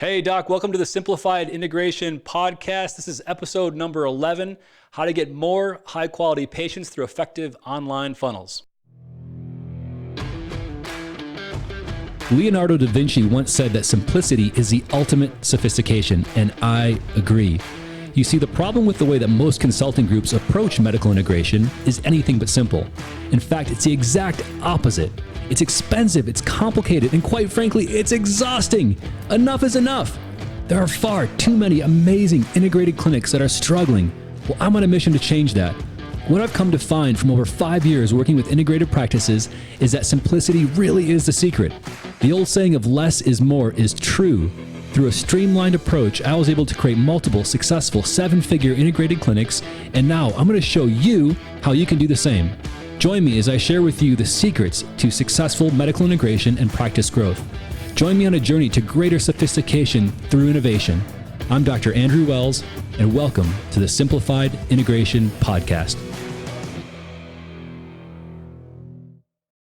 Hey, Doc, welcome to the Simplified Integration Podcast. This is episode number 11, how to get more high quality patients through effective online funnels. Leonardo da Vinci once said that simplicity is the ultimate sophistication, and I agree. You see, the problem with the way that most consulting groups approach medical integration is anything but simple. In fact, it's the exact opposite. It's expensive, it's complicated, and quite frankly, it's exhausting. Enough is enough. There are far too many amazing integrated clinics that are struggling. Well, I'm on a mission to change that. What I've come to find from over 5 years working with integrated practices is that simplicity really is the secret. The old saying of less is more is true. Through a streamlined approach, I was able to create multiple successful 7-figure integrated clinics, and now I'm going to show you how you can do the same. Join me as I share with you the secrets to successful medical integration and practice growth. Join me on a journey to greater sophistication through innovation. I'm Dr. Andrew Wells, and welcome to the Simplified Integration Podcast.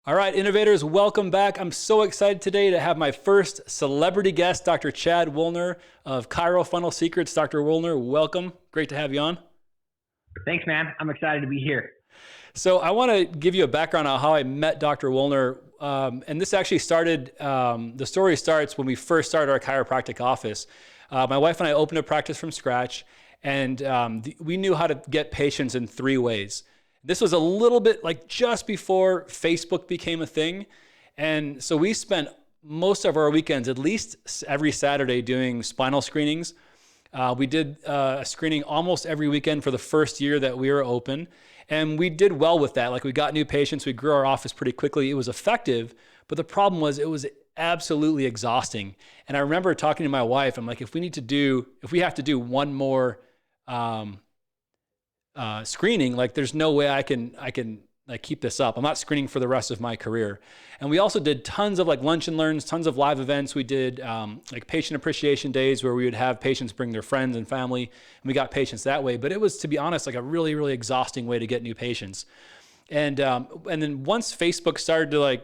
All right, innovators, welcome back. I'm so excited today to have my first celebrity guest, Dr. Chad Woolner of Chiro Funnel Secrets. Dr. Woolner, welcome. Great to have you on. Thanks, man. I'm excited to be here. So I want to give you a background on how I met Dr. Woolner. And this actually started, the story starts when we first started our chiropractic office. My wife and I opened a practice from scratch, and we knew how to get patients in 3 ways. This was a little bit like just before Facebook became a thing. And so we spent most of our weekends, at least every Saturday, doing spinal screenings. We did a screening almost every weekend for the first year that we were open. And we did well with that. Like, we got new patients, we grew our office pretty quickly. It was effective, but the problem was it was absolutely exhausting. And I remember talking to my wife, I'm like, if we have to do one more screening, like, there's no way I can like keep this up. I'm not screening for the rest of my career. And we also did tons of like lunch and learns, tons of live events. We did like patient appreciation days where we would have patients bring their friends and family, and we got patients that way. But it was, to be honest, like a really, really exhausting way to get new patients. And then once Facebook started to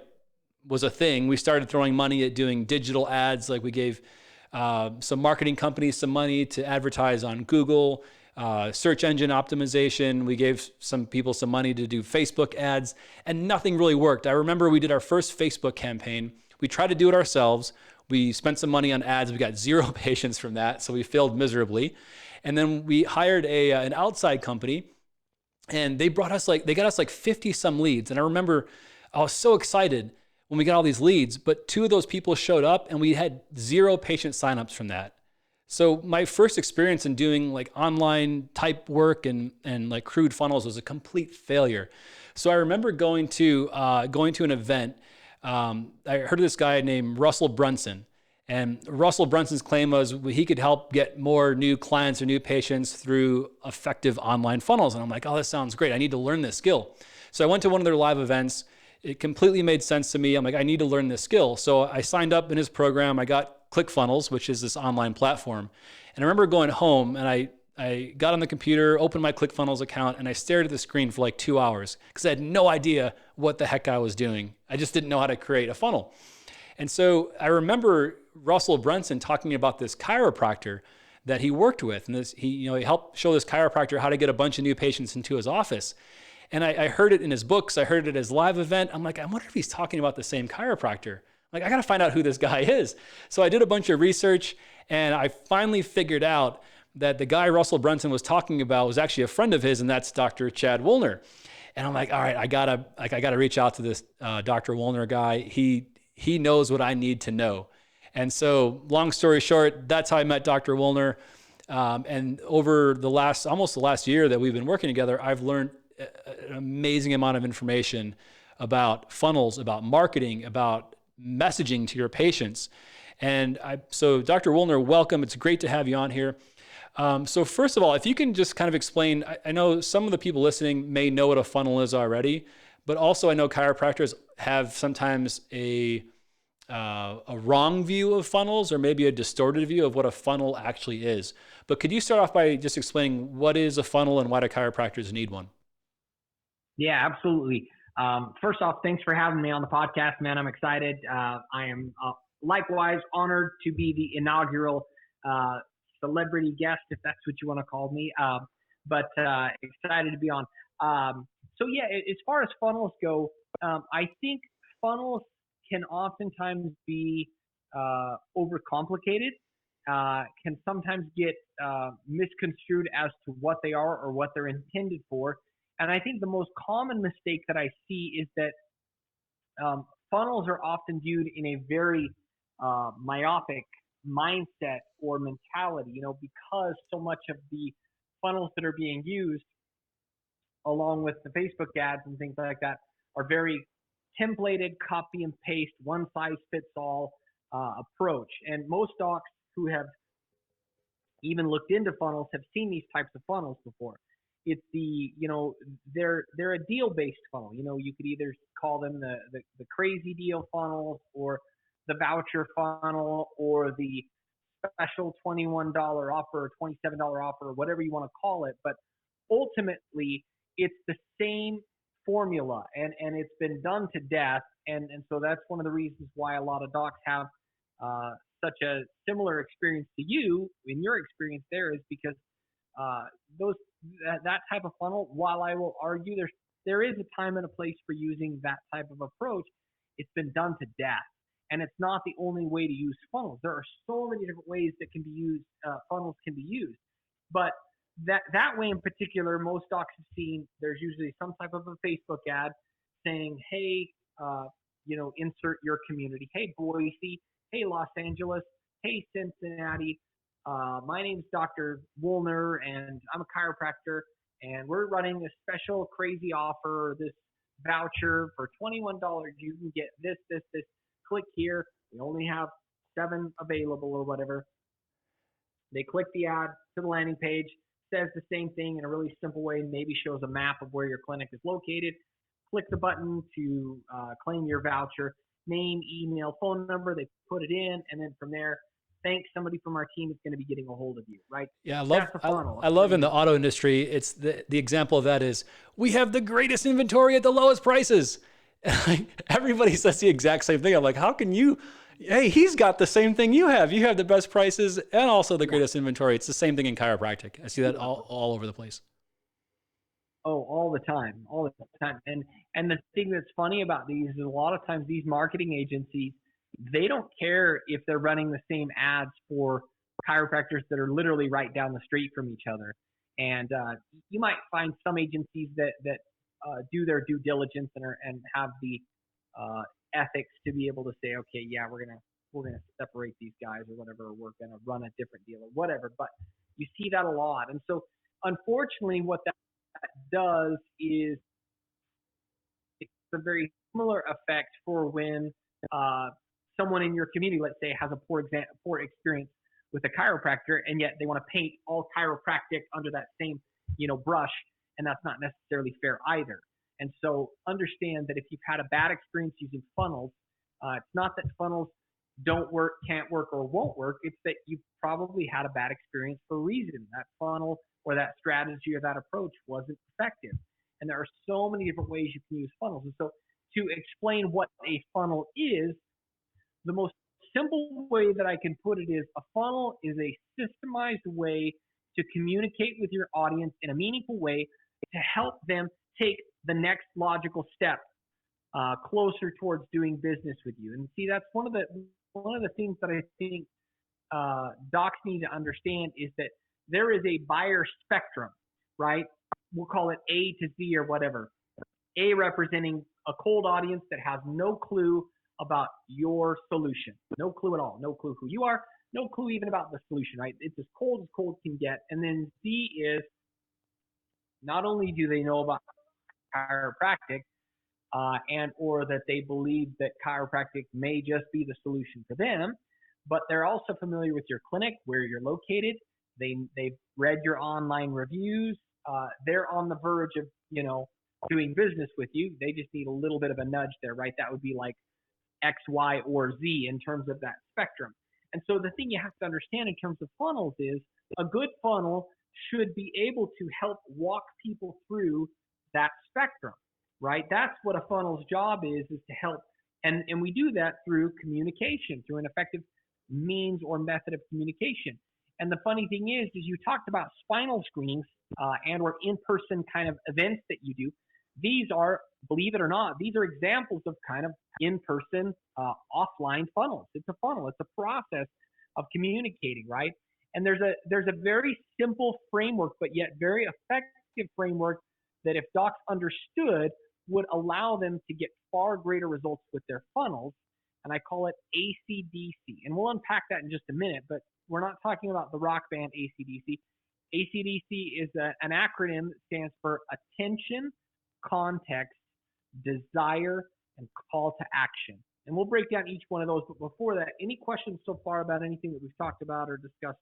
was a thing, we started throwing money at doing digital ads. Like, we gave some marketing companies some money to advertise on Google, search engine optimization. We gave some people some money to do Facebook ads, and nothing really worked. I remember we did our first Facebook campaign. We tried to do it ourselves. We spent some money on ads. We got 0 patients from that, so we failed miserably. And then we hired an outside company, and they got us like 50 some leads. And I remember I was so excited when we got all these leads, but 2 of those people showed up, and we had 0 patient signups from that. So my first experience in doing like online type work and like crude funnels was a complete failure. So I remember going to an event. I heard of this guy named Russell Brunson, and Russell Brunson's claim was he could help get more new clients or new patients through effective online funnels. And I'm like, oh, this sounds great. I need to learn this skill. So I went to one of their live events. It completely made sense to me. I'm like, I need to learn this skill. So I signed up in his program. I got ClickFunnels, which is this online platform. And I remember going home, and I got on the computer, opened my ClickFunnels account, and I stared at the screen for like 2 hours because I had no idea what the heck I was doing. I just didn't know how to create a funnel. And so I remember Russell Brunson talking about this chiropractor that he worked with. And he helped show this chiropractor how to get a bunch of new patients into his office. And I heard it in his books. I heard it at his live event. I'm like, I wonder if he's talking about the same chiropractor. Like, I got to find out who this guy is. So I did a bunch of research, and I finally figured out that the guy Russell Brunson was talking about was actually a friend of his, and that's Dr. Chad Woolner. And I'm like, all right, I gotta reach out to this Dr. Woolner guy. He knows what I need to know. And so, long story short, that's how I met Dr. Woolner. And over almost the last year that we've been working together, I've learned an amazing amount of information about funnels, about marketing, about messaging to your patients. And so Dr. Woolner, welcome. It's great to have you on here. So first of all, if you can just kind of explain, I know some of the people listening may know what a funnel is already, but also I know chiropractors have sometimes a wrong view of funnels, or maybe a distorted view of what a funnel actually is. But could you start off by just explaining what is a funnel and why do chiropractors need one? Yeah, absolutely. First off, thanks for having me on the podcast, man. I'm excited. I am likewise, honored to be the inaugural uh, celebrity guest, if that's what you want to call me. But excited to be on. So yeah, as far as funnels go, I think funnels can oftentimes be overcomplicated. Can sometimes get misconstrued as to what they are or what they're intended for. And I think the most common mistake that I see is that funnels are often viewed in a very myopic mindset or mentality, because so much of the funnels that are being used, along with the Facebook ads and things like that, are very templated, copy and paste, one size fits all approach. And most docs who have even looked into funnels have seen these types of funnels before. It's they're a deal based funnel. You could either call them the crazy deal funnels, or the voucher funnel, or the special $21 offer, or $27 offer, or whatever you want to call it. But ultimately, it's the same formula, and it's been done to death. And so that's one of the reasons why a lot of docs have such a similar experience to you in your experience there, is because uh, those that type of funnel, while I will argue there is a time and a place for using that type of approach, it's been done to death. And it's not the only way to use funnels. There are so many different ways that can be used, funnels can be used. But that way in particular, most docs have seen there's usually some type of a Facebook ad saying, hey, insert your community. Hey, Boise. Hey, Los Angeles. Hey, Cincinnati. My name's Dr. Woolner, and I'm a chiropractor, and we're running a special crazy offer, this voucher for $21. You can get this, this, this. Click here. We only have 7 available or whatever. They click the ad to the landing page, says the same thing in a really simple way, maybe shows a map of where your clinic is located. Click the button to claim your voucher, name, email, phone number. They put it in, and then from there, somebody from our team is going to be getting a hold of you, right? Yeah, That's a funnel. I love in the auto industry, it's the example of that is we have the greatest inventory at the lowest prices. Everybody says the exact same thing. I'm like, how can you? Hey, he's got the same thing you have. You have the best prices and also the greatest inventory. It's the same thing in chiropractic. I see that all over the place. Oh, all the time, all the time. And the thing that's funny about these is a lot of times these marketing agencies, they don't care if they're running the same ads for chiropractors that are literally right down the street from each other. And you might find some agencies that do their due diligence and have the ethics to be able to say, okay, yeah, we're gonna separate these guys or whatever, or we're gonna run a different deal or whatever. But you see that a lot, and so unfortunately, what that does is it's a very similar effect for when someone in your community, let's say, has a poor experience with a chiropractor, and yet they want to paint all chiropractic under that same brush, and that's not necessarily fair either. And so understand that if you've had a bad experience using funnels, it's not that funnels don't work, can't work, or won't work. It's that you've probably had a bad experience for a reason. That funnel or that strategy or that approach wasn't effective. And there are so many different ways you can use funnels. And so to explain what a funnel is, the most simple way that I can put it is a funnel is a systemized way to communicate with your audience in a meaningful way to help them take the next logical step closer towards doing business with you. And see, that's one of the things that I think docs need to understand is that there is a buyer spectrum, right? We'll call it A to Z or whatever. A representing a cold audience that has no clue about your solution, no clue at all, no clue who you are, no clue even about the solution, right? It's as cold can get. And then Z is not only do they know about chiropractic and or that they believe that chiropractic may just be the solution for them, but they're also familiar with your clinic, where you're located. They've read your online reviews. They're on the verge of doing business with you. They just need a little bit of a nudge there, right? That would be like X, Y, or Z in terms of that spectrum. And so the thing you have to understand in terms of funnels is a good funnel should be able to help walk people through that spectrum, right? That's what a funnel's job is to help And we do that through communication, through an effective means or method of communication. And the funny thing is you talked about spinal screenings and or in-person kind of events that you do. These are, believe it or not, these are examples of kind of in-person offline funnels. It's a funnel. It's a process of communicating, right? And there's a very simple framework, but yet very effective framework that if docs understood would allow them to get far greater results with their funnels. And I call it ACDC. And we'll unpack that in just a minute, but we're not talking about the rock band ACDC. ACDC is an acronym that stands for attention, context, desire, and call to action. And we'll break down each one of those. But before that, any questions so far about anything that we've talked about or discussed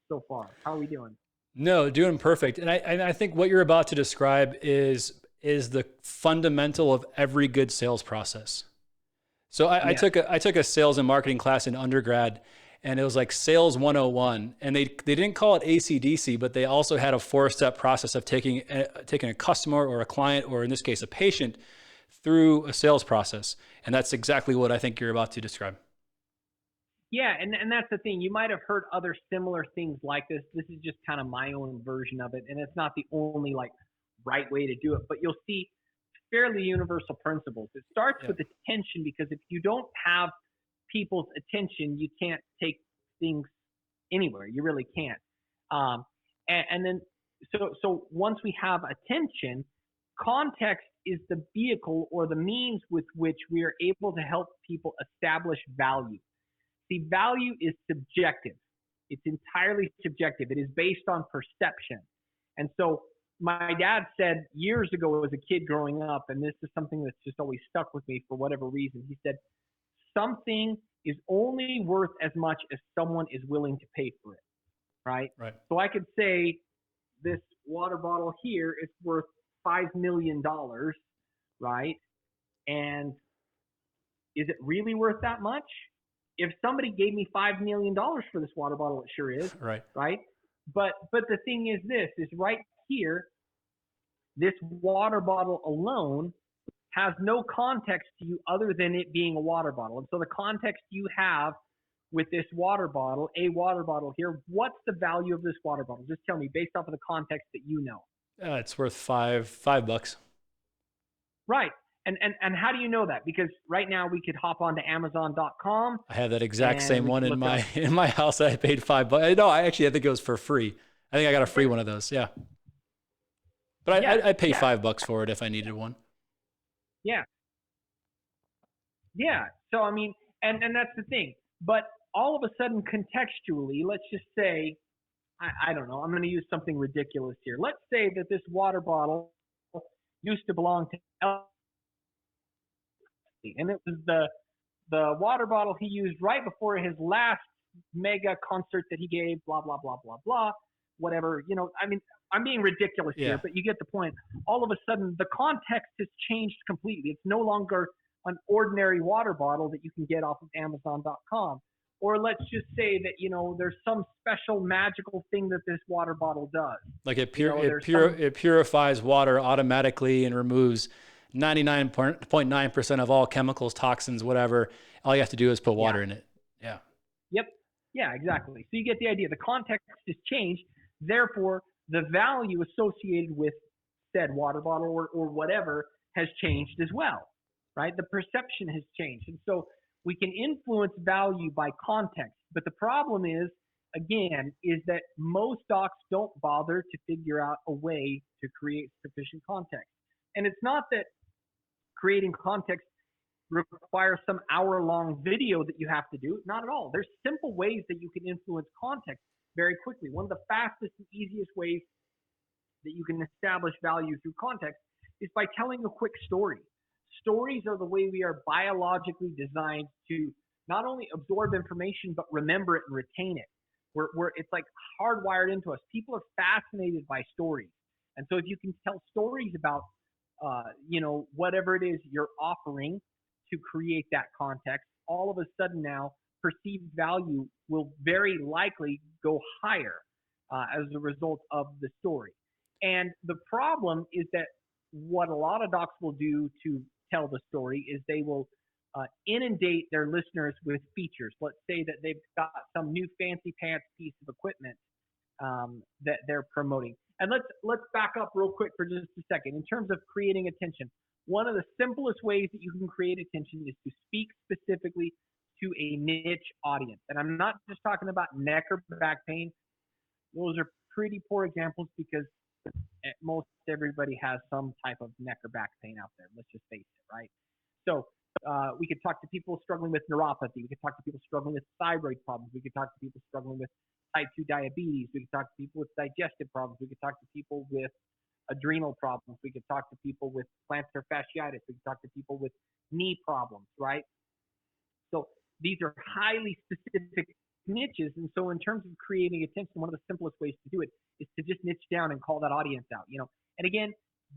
so far? How are we doing? No, doing perfect. And I think what you're about to describe is the fundamental of every good sales process. So I took a sales and marketing class in undergrad, and it was like sales 101. And they didn't call it ACDC, but they also had a 4-step process of taking a customer or a client, or in this case, a patient, through a sales process. And that's exactly what I think you're about to describe. Yeah, and that's the thing. You might have heard other similar things like this. This is just kind of my own version of it, and it's not the only like right way to do it, but you'll see fairly universal principles. It starts with attention, because if you don't have people's attention, you can't take things anywhere. You really can't. And then so once we have attention, context is the vehicle or the means with which we are able to help people establish value. See, value is subjective. It's entirely subjective. It is based on perception. And so my dad said years ago as a kid growing up, and this is something that's just always stuck with me for whatever reason, he said, something is only worth as much as someone is willing to pay for it, right? Right. So I could say this water bottle here is worth $5 million, right? And is it really worth that much? If somebody gave me $5 million for this water bottle, it sure is, Right. right? But the thing is this, is right here, this water bottle alone has no context to you other than it being a water bottle. And so the context you have with this water bottle, a water bottle here, what's the value of this water bottle? Just tell me based off of the context that you know. It's worth $5. Right. And how do you know that? Because right now we could hop onto Amazon.com. I have that exact same one in my house that I paid $5. No, I think it was for free. I think I got a free one of those. Yeah. But I'd pay $5 for it if I needed one. Yeah. Yeah. So, I mean, and that's the thing. But all of a sudden, contextually, let's just say, I don't know, I'm going to use something ridiculous here. Let's say that this water bottle used to belong to Elvis, and it was the water bottle he used right before his last mega concert that he gave, blah, blah, blah, blah, blah, whatever. You know, I mean, I'm being ridiculous here, but you get the point. All of a sudden, the context has changed completely. It's no longer an ordinary water bottle that you can get off of Amazon.com. Or let's just say that, you know, there's some special magical thing that this water bottle does. Like it purifies water automatically and removes 99.9% of all chemicals, toxins, whatever. All you have to do is put water in it. Yeah. Yep. Yeah, exactly. So you get the idea. The context has changed. Therefore, the value associated with said water bottle or whatever has changed as well, right? The perception has changed. And so we can influence value by context. But the problem is, again, is that most docs don't bother to figure out a way to create sufficient context. And it's not that creating context requires some hour-long video that you have to do. Not at all. There's simple ways that you can influence context very quickly. One of the fastest and easiest ways that you can establish value through context is by telling a quick story. Stories are the way we are biologically designed to not only absorb information, but remember it and retain it. It's like hardwired into us. People are fascinated by stories. And so if you can tell stories about, whatever it is you're offering to create that context, all of a sudden now perceived value will very likely go higher as a result of the story. And the problem is that what a lot of docs will do to tell the story is they will inundate their listeners with features. Let's say that they've got some new fancy pants piece of equipment that they're promoting. And let's back up real quick for just a second. In terms of creating attention, one of the simplest ways that you can create attention is to speak specifically to a niche audience. And I'm not just talking about neck or back pain. Those are pretty poor examples because most everybody has some type of neck or back pain out there. Let's just face it, right? So we could talk to people struggling with neuropathy. We could talk to people struggling with thyroid problems. We could talk to people struggling with type 2 diabetes. We could talk to people with digestive problems. We could talk to people with adrenal problems. We could talk to people with plantar fasciitis. We could talk to people with knee problems, right? So these are highly specific niches. And so in terms of creating attention, one of the simplest ways to do it is to just niche down and call that audience out, you know. And again,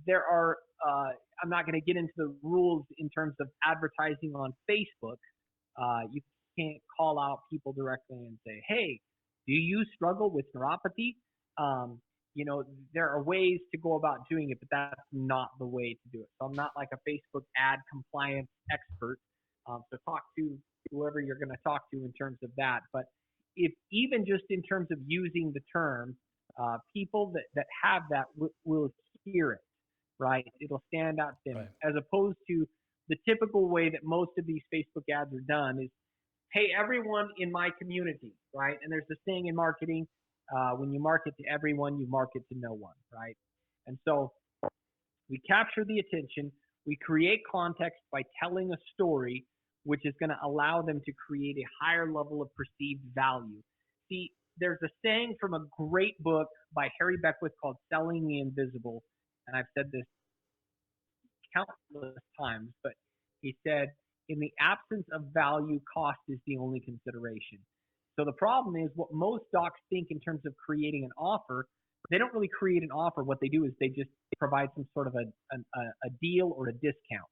there are, I'm not going to get into the rules in terms of advertising on Facebook. You can't call out people directly and say, hey, do you struggle with neuropathy? You know, there are ways to go about doing it, but that's not the way to do it. So I'm not like a Facebook ad compliance expert. So talk to whoever you're going to talk to in terms of that. But if even just in terms of using the term, people that have that will hear it, right? It'll stand out to them, Right. as opposed to the typical way that most of these Facebook ads are done is, hey, everyone in my community, right? And there's this thing in marketing, when you market to everyone, you market to no one, right? And so we capture the attention, we create context by telling a story, which is going to allow them to create a higher level of perceived value. See, there's a saying from a great book by Harry Beckwith called Selling the Invisible, and I've said this countless times, but he said, in the absence of value, cost is the only consideration. So the problem is what most docs think in terms of creating an offer, they don't really create an offer. What they do is they just provide some sort of a deal or a discount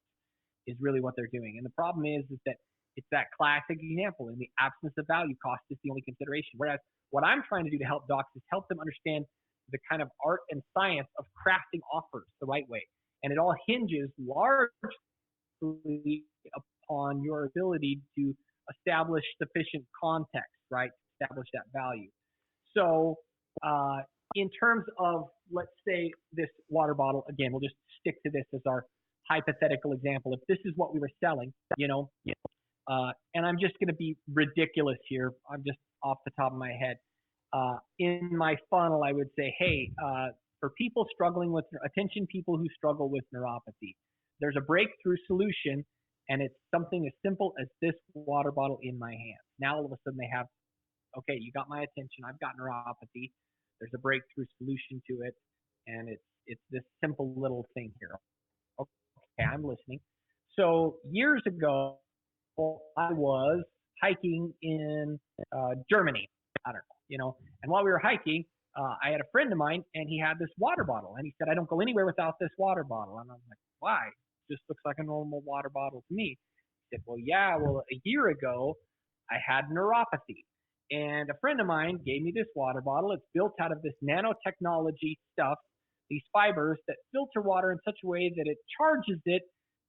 is really what they're doing. And the problem is that it's that classic example. In the absence of value, cost is the only consideration. Whereas what I'm trying to do to help docs is help them understand the kind of art and science of crafting offers the right way. And it all hinges largely upon your ability to establish sufficient context, right? To establish that value. So in terms of, let's say, this water bottle, again, we'll just stick to this as our hypothetical example. If this is what we were selling, you know, and I'm just going to be ridiculous here. I'm just off the top of my head. In my funnel, I would say, hey, for people struggling with attention, people who struggle with neuropathy, there's a breakthrough solution, and it's something as simple as this water bottle in my hand. Now all of a sudden they have, okay, you got my attention. I've got neuropathy. There's a breakthrough solution to it, and it's this simple little thing here. Okay, I'm listening. So years ago, I was hiking in Germany. I don't know, you know. And while we were hiking, I had a friend of mine, and he had this water bottle, and he said, "I don't go anywhere without this water bottle." And I was like, "Why? It just looks like a normal water bottle to me." He said, "Well, a year ago, I had neuropathy, and a friend of mine gave me this water bottle. It's built out of this nanotechnology stuff, these fibers that filter water in such a way that it charges it,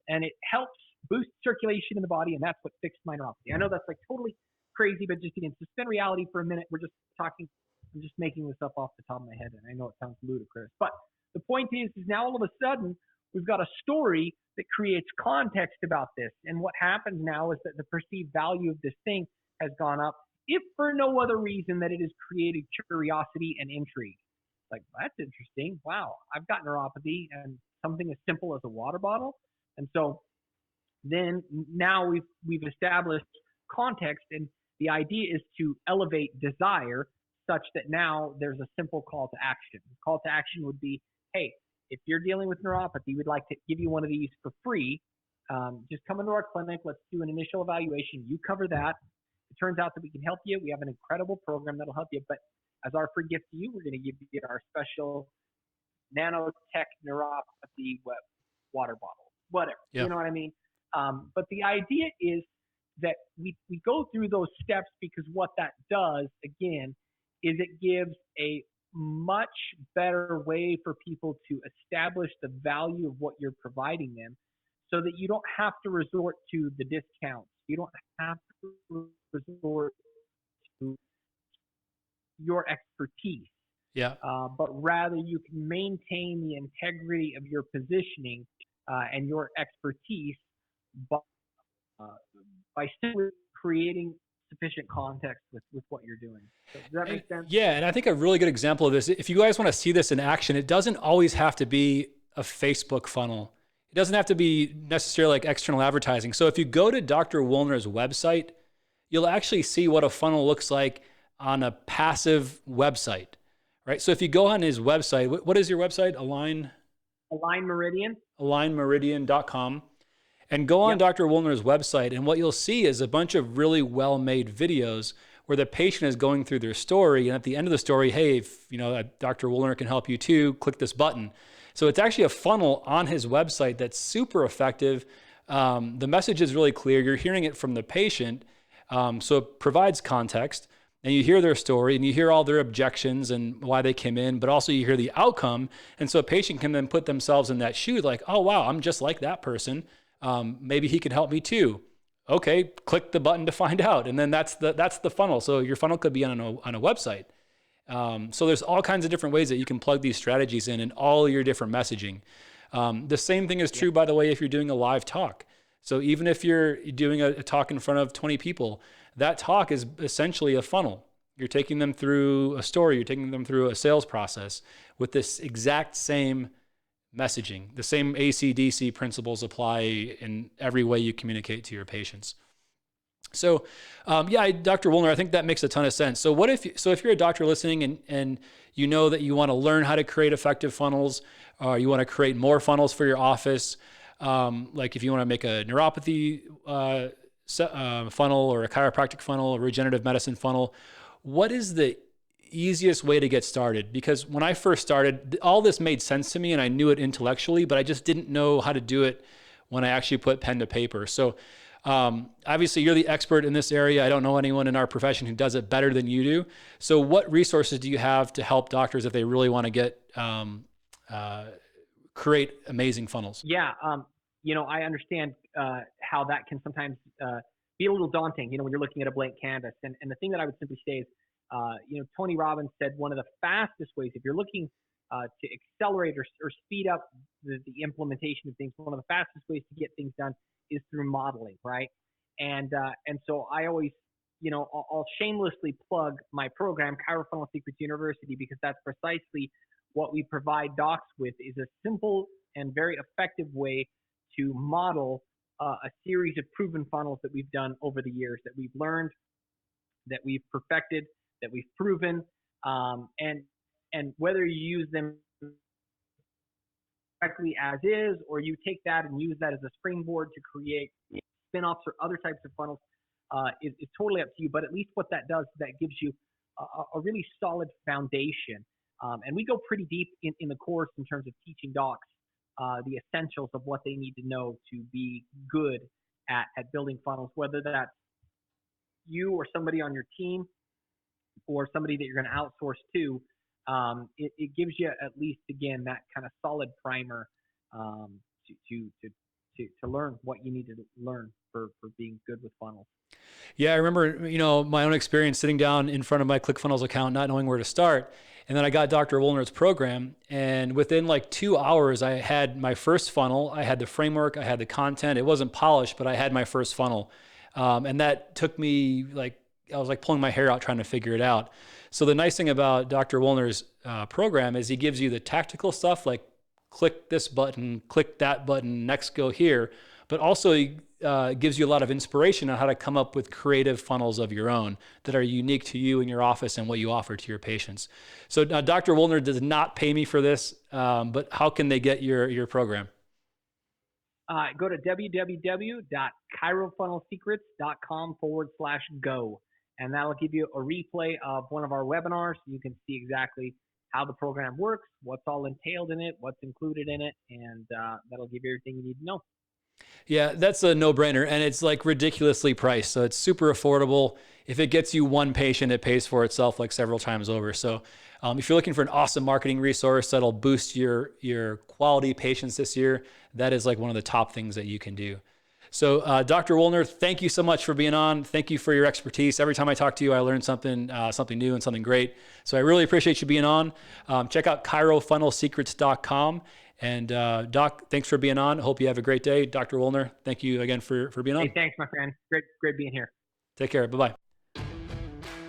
and it helps boost circulation in the body, and that's what fixed my neuropathy." I know that's like totally crazy, but just again, suspend reality for a minute. We're just talking, I'm just making this up off the top of my head, and I know it sounds ludicrous, but the point is now all of a sudden we've got a story that creates context about this, and what happens now is that the perceived value of this thing has gone up, if for no other reason that it has created curiosity and intrigue. Like, that's interesting. Wow, I've got neuropathy, and something as simple as a water bottle. And so then now we've established context, and the idea is to elevate desire such that now there's a simple call to action. The call to action would be, hey, if you're dealing with neuropathy, we'd like to give you one of these for free. Just come into our clinic. Let's do an initial evaluation. You cover that. It turns out that we can help you. We have an incredible program that'll help you. But as our free gift to you, we're going to give you our special nanotech neuropathy water bottle, whatever. Yeah. You know what I mean? But the idea is that we go through those steps because what that does, again, is it gives a much better way for people to establish the value of what you're providing them, so that you don't have to resort to the discounts. You don't have to resort to your expertise, Yeah. but rather you can maintain the integrity of your positioning and your expertise by, uh, by simply creating sufficient context with what you're doing. So does that make sense? Yeah, and I think a really good example of this, if you guys want to see this in action, it doesn't always have to be a Facebook funnel. It doesn't have to be necessarily like external advertising. So if you go to Dr. Woolner's website, you'll actually see what a funnel looks like on a passive website, right? So if you go on his website, what is your website? Align Meridian. alignmeridian.com, and go on Yep. Dr. Woolner's website. And what you'll see is a bunch of really well-made videos where the patient is going through their story. And at the end of the story, hey, if Dr. Woolner can help you too, click this button. So it's actually a funnel on his website that's super effective. The message is really clear. You're hearing it from the patient. So it provides context, and you hear their story and you hear all their objections and why they came in, but also you hear the outcome. And so a patient can then put themselves in that shoe, like, oh, wow, I'm just like that person. Maybe he can help me too. Okay, click the button to find out. And then that's the funnel. So your funnel could be on a website. So there's all kinds of different ways that you can plug these strategies in all your different messaging. The same thing is true, by the way, if you're doing a live talk. So even if you're doing a talk in front of 20 people, that talk is essentially a funnel. You're taking them through a story, you're taking them through a sales process with this exact same messaging. The same AC/DC principles apply in every way you communicate to your patients. So, yeah, Dr. Woolner, I think that makes a ton of sense. So if you're a doctor listening and you know that you want to learn how to create effective funnels, or you want to create more funnels for your office, like if you want to make a neuropathy funnel or a chiropractic funnel, a regenerative medicine funnel, what is the easiest way to get started? Because when I first started, all this made sense to me and I knew it intellectually, but I just didn't know how to do it when I actually put pen to paper. So obviously you're the expert in this area. I don't know anyone in our profession who does it better than you do. So what resources do you have to help doctors if they really want to get create amazing funnels? Yeah. I understand how that can sometimes be a little daunting, when you're looking at a blank canvas. And the thing that I would simply say is, Tony Robbins said one of the fastest ways, if you're looking to accelerate or speed up the implementation of things, one of the fastest ways to get things done is through modeling, right? And so I always, I'll shamelessly plug my program, ChiroFunnel Secrets University, because that's precisely what we provide docs with, is a simple and very effective way to model a series of proven funnels that we've done over the years, that we've learned, that we've perfected, that we've proven, and whether you use them directly as is, or you take that and use that as a springboard to create spin-offs or other types of funnels, is totally up to you. But at least what that does is that gives you a really solid foundation. And we go pretty deep in the course in terms of teaching docs the essentials of what they need to know to be good at building funnels, whether that's you or somebody on your team or somebody that you're going to outsource to. It gives you at least, again, that kind of solid primer to learn what you need to learn for being good with funnels. Yeah, I remember, my own experience sitting down in front of my ClickFunnels account, not knowing where to start. And then I got Dr. Woolner's program, and within like 2 hours, I had my first funnel. I had the framework, I had the content. It wasn't polished, but I had my first funnel. And that took me I was like pulling my hair out trying to figure it out. So the nice thing about Dr. Woolner's program is he gives you the tactical stuff, like click this button, click that button, next go here. But also he gives you a lot of inspiration on how to come up with creative funnels of your own that are unique to you and your office and what you offer to your patients. So Dr. Woolner does not pay me for this, but how can they get your program? Go to www.chirofunnelsecrets.com/go. And that'll give you a replay of one of our webinars. You can see exactly how the program works, what's all entailed in it, what's included in it, and that'll give you everything you need to know. Yeah, that's a no-brainer, and it's like ridiculously priced. So it's super affordable. If it gets you one patient, it pays for itself like several times over. So if you're looking for an awesome marketing resource that'll boost your quality patients this year, that is like one of the top things that you can do. So Dr. Woolner, thank you so much for being on. Thank you for your expertise. Every time I talk to you, I learn something new and something great. So I really appreciate you being on. Check out chirofunnelsecrets.com. And Doc, thanks for being on. Hope you have a great day. Dr. Woolner, thank you again for being on. Hey, thanks, my friend. Great being here. Take care. Bye-bye.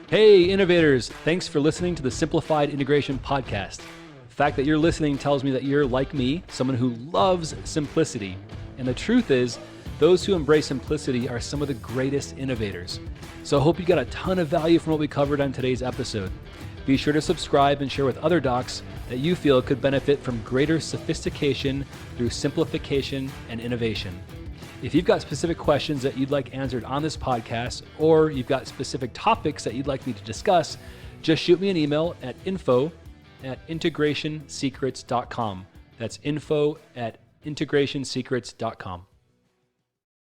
Hey, innovators. Thanks for listening to the Simplified Integration Podcast. The fact that you're listening tells me that you're like me, someone who loves simplicity. And the truth is, those who embrace simplicity are some of the greatest innovators. So I hope you got a ton of value from what we covered on today's episode. Be sure to subscribe and share with other docs that you feel could benefit from greater sophistication through simplification and innovation. If you've got specific questions that you'd like answered on this podcast, or you've got specific topics that you'd like me to discuss, just shoot me an email at info@integrationsecrets.com. That's info@integrationsecrets.com.